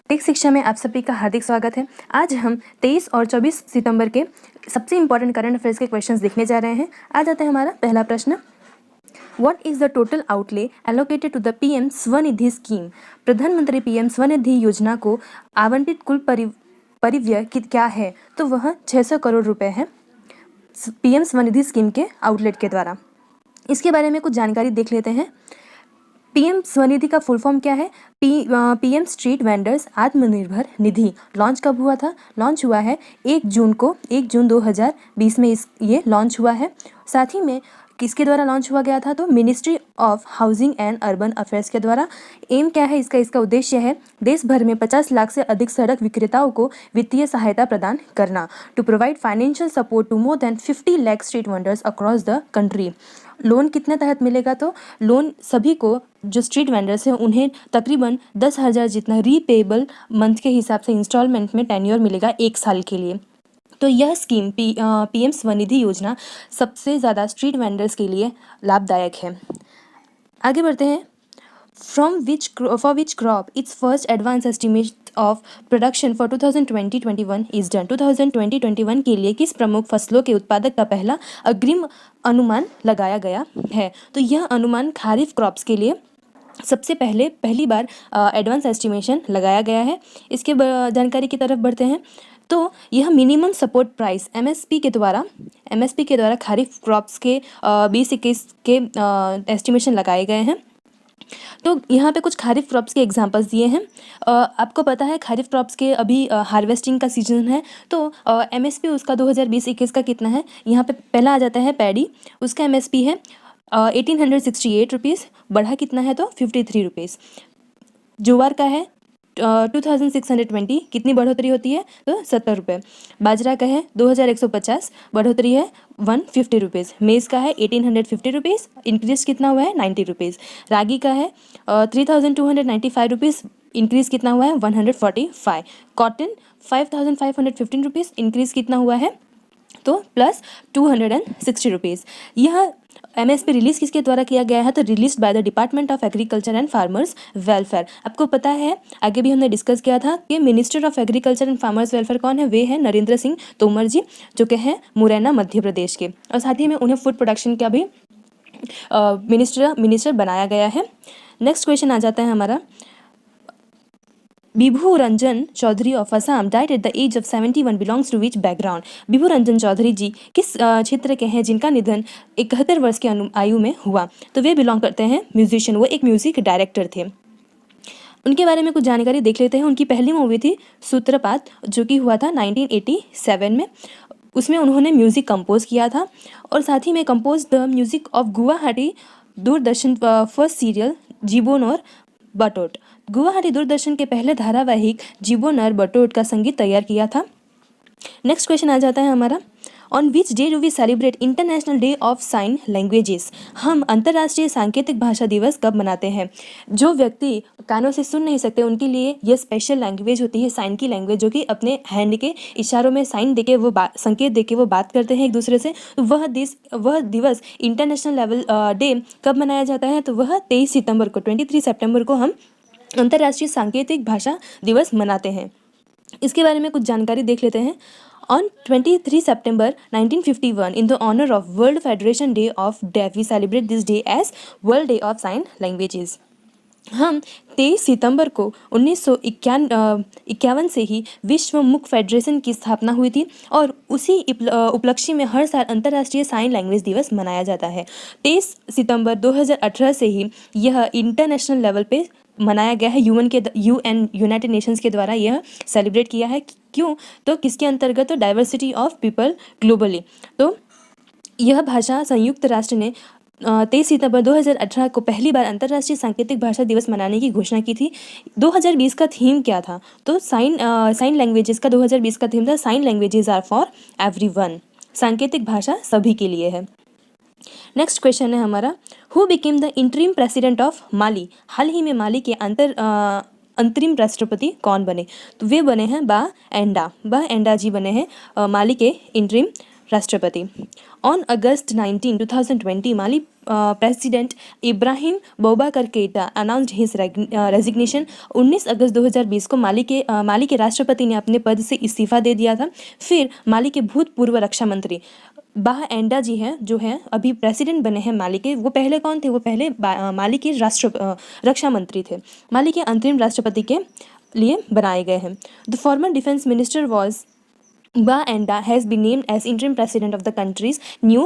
Take शिक्षा में आप सभी का हार्दिक स्वागत है। आज हम 23 और 24 सितंबर के सबसे इंपॉर्टेंट करंट अफेयर्स के क्वेश्चंस देखने जा रहे हैं। आ जाता है हमारा पहला प्रश्न। What is the total outlay allocated to the PM Svanidhi scheme? प्रधानमंत्री पीएम स्वनिधि योजना को आवंटित कुल परिव्यय क्या है? तो वह 600 करोड़ रुपए है पीएम स्वनिधि स्कीम के आउटलेट के द्वारा। इसके बारे में कुछ जानकारी देख लेते हैं। पीएम स्वनिधि का फुल फॉर्म क्या है? PM street vendors Atmanirbhar Nidhi. Launch कब हुआ था? लॉन्च हुआ है 1 जून 2020 में ये लॉन्च हुआ है। साथ ही में किसके द्वारा लॉन्च हुआ गया था? तो ministry of housing and urban affairs के द्वारा। एम क्या है इसका उद्देश्य है देश भर में 50 लाख से अधिक सड़क विक्रेताओं को वित्तीय सहायता प्रदान करना। To provide financial support to more than 50 lakh street vendors across the country. Loan कितने तहत मिलेगा? तो लोन सभी को जो स्ट्रीट वेंडर्स हैं उन्हें तकरीबन 10,000 जितना रीपेबल मंथ के हिसाब से इंस्टॉलमेंट में टेन्योर मिलेगा 1 साल के लिए। तो यह स्कीम पीएम स्वनिधि योजना सबसे ज़्यादा स्ट्रीट वेंडर्स के लिए लाभदायक है। आगे बढ़ते हैं। For which crop its first advance estimate of production for 2020-21 is done? 2020-21 के लिए किस प्रमुख फसलों के उत्पादक का पहला अग्रिम अनुमान लगाया गया है? तो यह अनुमान खारिफ क्रॉप्स के लिए सबसे पहली बार एडवांस एस्टिमेशन लगाया गया है। इसके जानकारी की तरफ बढ़ते हैं। तो यह मिनिमम सपोर्ट प्राइस एमएसपी के द्वारा खारिफ क्रॉप्स के 2021 के एस्टिमेशन लगाए गए हैं। तो यहाँ पे कुछ खारिफ क्रॉप्स के एग्जांपल्स दिए हैं। आपको पता है खारिफ क्रॉप्स के अभी हार्वेस्टिंग का सीजन है। तो एमएसपी उसका 2020-21 का कितना है? यहाँ पे पहला आ जाता है पैडी, उसका एमएसपी है 1868 रुपीज़। बढ़ा कितना है? तो 53 रुपीज़। ज्वार का है 2620, कितनी बढ़ोतरी होती है? तो 70 रुपये। बाजरा का है 2150, बढ़ोतरी है 150 रुपीज़। मेज़ का है 1850 रुपीज़, इंक्रीज कितना हुआ है? 90 रुपीज़। रागी का है 3295 रुपीज़, इंक्रीज कितना हुआ है? 145। कॉटन 5515 रुपीज़, इंक्रीज कितना हुआ है? तो प्लस 260 रुपीज़। यह एमएसपी रिलीज किसके द्वारा किया गया है? तो release by the department of agriculture and farmers welfare. आपको पता है आगे भी हमने डिस्कस किया था कि minister of agriculture and farmers welfare कौन है? वे हैं नरेंद्र सिंह तोमर जी, जो कि हैं मुरैना मध्य प्रदेश के। और साथ ही में उन्हें फूड प्रोडक्शन का भी मिनिस्टर बनाया गया है। नेक्स्ट क्वेश्चन आ जाता है हमारा। Bibhu Ranjan Choudhury of Assam died at the age of 71, belongs to which background? Bibhu Ranjan Choudhury ji किस क्षेत्र के हैं जिनका निधन 71 वर्ष की आयु में हुआ? तो वे बिलोंग करते हैं म्यूजिशियन, वो एक म्यूजिक डायरेक्टर थे। उनके बारे में कुछ जानकारी देख लेते हैं। उनकी पहली मूवी थी सूत्रपात, जो कि हुआ था 1987 में। उसमें उन्होंने म्यूज़िक कंपोज किया था और साथ ही में compose the music of Guwahati Doordarshan first serial Jibon और बटोट। गुवाहाटी दूरदर्शन के पहले धारावाहिक जीबोन और बटोट का संगीत तैयार किया था। नेक्स्ट क्वेश्चन आ जाता है हमारा। On which day do we celebrate international day of sign languages? हम अंतर्राष्ट्रीय सांकेतिक भाषा दिवस कब मनाते हैं? जो व्यक्ति कानों से सुन नहीं सकते उनके लिए यह स्पेशल लैंग्वेज होती है, साइन की लैंग्वेज, जो कि अपने हैंड के इशारों में साइन देके वो संकेत देके वो बात करते हैं एक दूसरे से। तो वह दिवस इंटरनेशनल लेवल डे कब मनाया जाता है? तो वह 23 सितंबर को 23 सितंबर को हम अंतर्राष्ट्रीय सांकेतिक भाषा दिवस मनाते हैं। इसके बारे में कुछ जानकारी देख लेते हैं। On 23 September 1951, in the honor of World Federation Day of Deaf, we celebrate this day as World Day of Sign Languages. हम 23 सितंबर को 1951 से ही विश्व मुख फेडरेशन की स्थापना हुई थी और उसी उपलक्ष्य में हर साल अंतर्राष्ट्रीय साइन लैंग्वेज दिवस मनाया जाता है। 23 सितंबर 2018 से ही यह इंटरनेशनल लेवल पे मनाया गया है। यूएन यूनाइटेड नेशंस के द्वारा यह सेलिब्रेट किया है। क्यों? तो किसके अंतर्गत? तो डाइवर्सिटी ऑफ पीपल ग्लोबली। तो यह भाषा संयुक्त राष्ट्र ने 23 सितंबर 2018 को पहली बार अंतर्राष्ट्रीय सांकेतिक भाषा दिवस मनाने की घोषणा की थी। 2020 का थीम क्या था? तो साइन लैंग्वेजेस का 2020 का थीम था sign languages are for everyone. सांकेतिक भाषा सभी के लिए है। नेक्स्ट क्वेश्चन है हमारा। Who became the interim president of Mali? हाल ही में माली के अंतरिम राष्ट्रपति कौन बने? तो वे बने हैं बा एंडा जी बने हैं माली के इंटरिम राष्ट्रपति। On August 19, 2020 Mali president Ibrahim Boubacar Keita announced his resignation. 19 अगस्त 2020 को माली के राष्ट्रपति ने अपने पद से इस्तीफा दे दिया था। फिर माली के भूतपूर्व रक्षा मंत्री बाह एंडा जी हैं, जो हैं अभी प्रेसिडेंट बने हैं माली के। वो पहले कौन थे? वो पहले माली के रक्षा मंत्री थे। माली के अंतरिम राष्ट्रपति के लिए बनाए गए हैं। The former defence minister was Ba Enda has been named as interim president of the country's new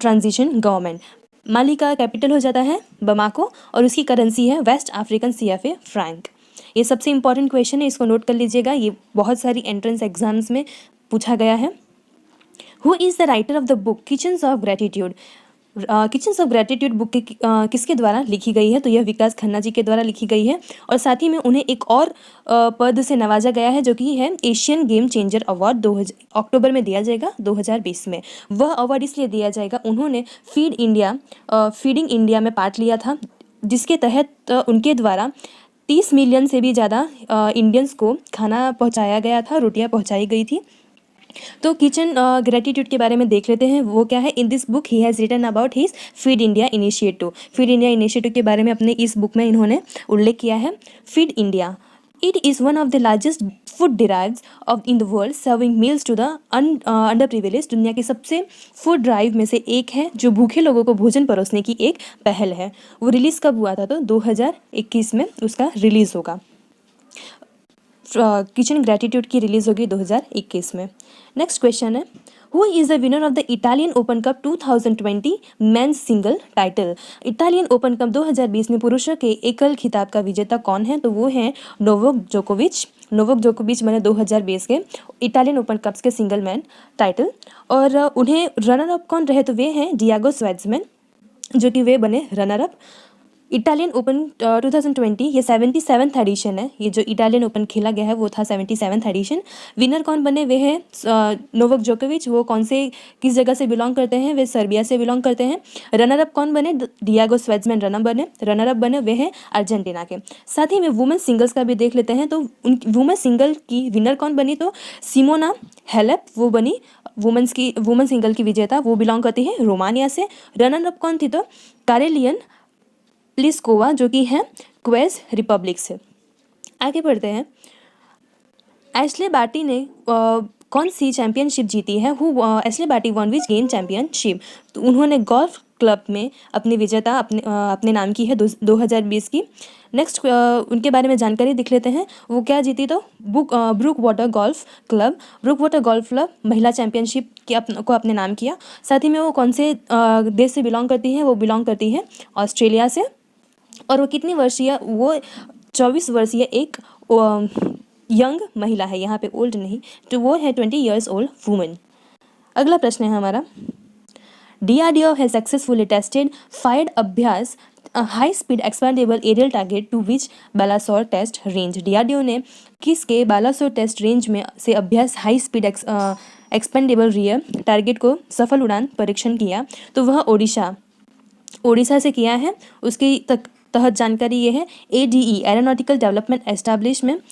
transition government. माली का कैपिटल हो जाता है बमाको और उसकी करेंसी है वेस्ट अफ्रीकन CFA फ्रैंक। ये सबसे इंपॉर्टेंट क्वेश्चन है, इसको नोट कर लीजिएगा, ये बहुत सारी एंट्रेंस एग्जाम्स में पूछा गया है। Who is the writer of the book kitchens of gratitude? Kitchens of gratitude book किसके द्वारा लिखी गई है? तो यह विकास खन्ना जी के द्वारा लिखी गई है। और साथ ही में उन्हें एक और पद से नवाजा गया है, जो कि है एशियन गेम चेंजर अवार्ड। अक्टूबर में दिया जाएगा 2020 में। वह अवार्ड इसलिए दिया जाएगा, उन्होंने फीडिंग इंडिया में पार्ट लिया था, जिसके तहत उनके द्वारा 30 मिलियन से भी ज़्यादा इंडियंस को खाना पहुँचाया गया था, रोटियाँ पहुँचाई गई थी। तो किचन ग्रेटिट्यूड के बारे में देख लेते हैं, वो क्या है। In this book he has written about his feed India initiative. Feed India initiative के बारे में अपने इस बुक में इन्होंने उल्लेख किया है। Feed India, it is one of the largest food drives of in the world serving meals to the under privilege. दुनिया के सबसे फूड ड्राइव में से एक है, जो भूखे लोगों को भोजन परोसने की एक पहल है। वो रिलीज़ कब हुआ था? तो 2021 में उसका रिलीज़ होगा। किचन ग्रेटिट्यूड की रिलीज़ होगी 2021 में। नेक्स्ट क्वेश्चन है, who is the winner of the Italian open cup 2020 men's single title? Italian open cup 2020 में पुरुषों के एकल खिताब का विजेता कौन है? तो वो हैं नोवाक जोकोविच बने 2020 के इटालियन ओपन कप्स के सिंगल मैन टाइटल। और उन्हें रनर अप कौन रहे? तो वे हैं डियागो स्वेट्समैन, जो कि वे बने रनर अप। इटालियन ओपन 2020 ये 77th एडिशन है। ये जो इटालियन ओपन खेला गया है वो था 77th एडिशन। विनर कौन बने? वे हैं नोवाक जोकोविच। वो किस जगह से बिलोंग करते हैं? वे सर्बिया से बिलोंग करते हैं। रनर अप कौन बने? डियागो स्वेट्समैन रनर अप बने, वे हैं अर्जेंटीना के। साथ ही में वुमेन सिंगल्स का भी देख लेते हैं। तो वुमेन सिंगल की विनर कौन बनी? तो सिमोना हेलेप वो बनी वुमेन सिंगल की विजेता। वो बिलोंग करती है रोमानिया से। रनर अप कौन थी? तो कारेलियन प्लिस्कोवा, जो कि है क्वेज रिपब्लिक से। आगे बढ़ते हैं। एशले बार्टी ने कौन सी चैंपियनशिप जीती है? Ashleigh Barty won which game championship? तो उन्होंने गोल्फ क्लब में अपनी विजेता अपने नाम की है 2020 की। नेक्स्ट उनके बारे में जानकारी देख लेते हैं। वो क्या जीती? तो ब्रूक वाटर गोल्फ क्लब महिला चैंपियनशिप को अपने नाम किया। साथ ही में वो कौन से देश से बिलोंग करती है? वो बिलोंग करती है ऑस्ट्रेलिया से। और वो कितनी वर्षीय? वो 24 वर्षीय एक यंग महिला है, यहाँ पे ओल्ड नहीं, तो वो है 20 years old वुमेन। अगला प्रश्न है हमारा, DRDO has successfully tested fired Abhyas high speed expendable aerial target to which Balasore test range? DRDO ने किसके बालासोर टेस्ट रेंज में से Abhyas high speed expendable rear target को सफल उड़ान परीक्षण किया? तो वह ओडिशा से किया है। उसकी तहत जानकारी ये है, ADE एरोनॉटिकल डेवलपमेंट एस्टैब्लिशमेंट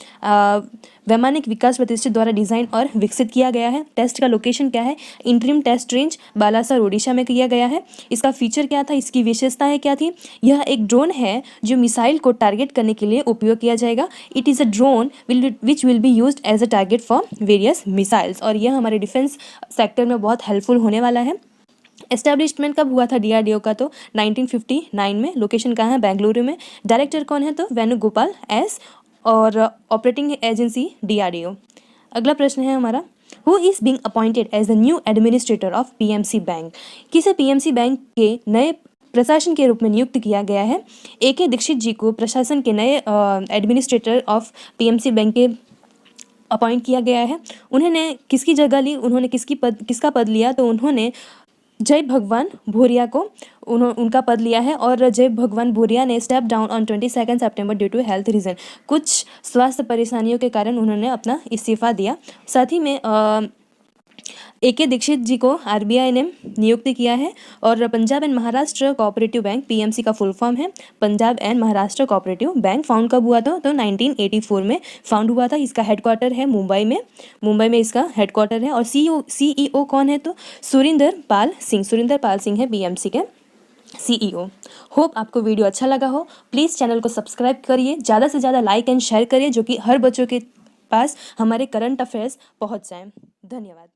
वैमानिक विकास प्रतिष्ठान द्वारा डिज़ाइन और विकसित किया गया है। टेस्ट का लोकेशन क्या है? Interim test range Balasore Odisha में किया गया है। इसका फीचर क्या था? इसकी विशेषताएं क्या थी? यह एक ड्रोन है जो मिसाइल को टारगेट करने के लिए उपयोग किया जाएगा। It is a drone which will be used as a target for various missiles. और यह हमारे डिफेंस सेक्टर में बहुत हेल्पफुल होने वाला है। एस्टैब्लिशमेंट कब हुआ था DRDO का? तो 1959 में। लोकेशन कहाँ है? बेंगलुरु में। डायरेक्टर कौन है? तो वेणुगोपाल S। और ऑपरेटिंग एजेंसी DRDO। अगला प्रश्न है हमारा, who is being appointed as the new administrator of PMC bank? किसे PMC बैंक के नए प्रशासन के रूप में नियुक्त किया गया है? AK दीक्षित जी को प्रशासन के नए एडमिनिस्ट्रेटर ऑफ PMC बैंक के अपॉइंट किया गया है। उन्होंने किसकी जगह ली? उन्होंने किसका पद लिया? तो उन्होंने जय भगवान भूरिया को उनका पद लिया है। और जय भगवान भूरिया ने step down on 22 September due to health reason. कुछ स्वास्थ्य परेशानियों के कारण उन्होंने अपना इस्तीफा दिया। साथ ही में AK दीक्षित जी को RBI ने नियुक्त किया है। और Punjab and Maharashtra cooperative bank PMC का फुल फॉर्म है Punjab and Maharashtra cooperative bank. Found कब हुआ था? तो 1984 में फाउंड हुआ था। इसका हेडक्वार्टर है मुंबई में इसका हेडक्वार्टर है। और CEO कौन है? तो सुरिंदर पाल सिंह है PMC के। CEO। होप आपको वीडियो अच्छा लगा हो। प्लीज़ चैनल को सब्सक्राइब करिए, ज़्यादा से ज़्यादा लाइक एंड शेयर करिए, जो कि हर बच्चों के पास हमारे करंट अफेयर्स पहुंच जाएं। धन्यवाद।